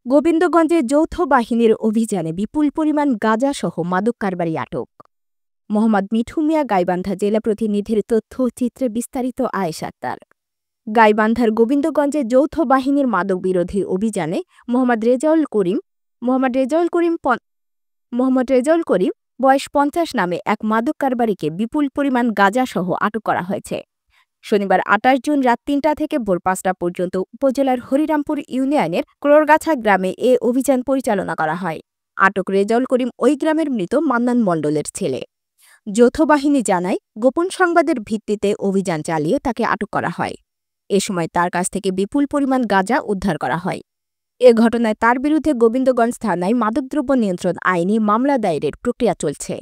গোবিন্দগঞ্জে যৌথ বাহিনীর অভিযানে বিপুল পরিমাণ গাঁজাসহ মাদক কারবারি আটক। মোহাম্মদ মিঠু মিয়া গাইবান্ধা জেলা প্রতিনিধির তথ্য চিত্রে বিস্তারিত আয়েশা আক্তার। গাইবান্ধার গোবিন্দগঞ্জে যৌথ বাহিনীর মাদক বিরোধী অভিযানে মোহাম্মদ রেজাউল করিম বয়স ৫০ নামে এক মাদক কারবারিকে বিপুল পরিমাণ গাঁজাসহ আটক করা হয়েছে। শনিবার ২৮ জুন রাত ৩টা থেকে ভোর ৫টা পর্যন্ত উপজেলার হরিরামপুর ইউনিয়নের ক্রোরগাছা গ্রামে এ অভিযান পরিচালনা করা হয়। আটক রেজাউল করিম ওই গ্রামের মৃত মান্নান মণ্ডলের ছেলে। যৌথ বাহিনী জানায়, গোপন সংবাদের ভিত্তিতে অভিযান চালিয়ে তাকে আটক করা হয়। এ সময় তার কাছ থেকে বিপুল পরিমাণ গাঁজা উদ্ধার করা হয়। এ ঘটনায় তার বিরুদ্ধে গোবিন্দগঞ্জ থানায় মাদকদ্রব্য নিয়ন্ত্রণ আইনে মামলা দায়েরের প্রক্রিয়া চলছে।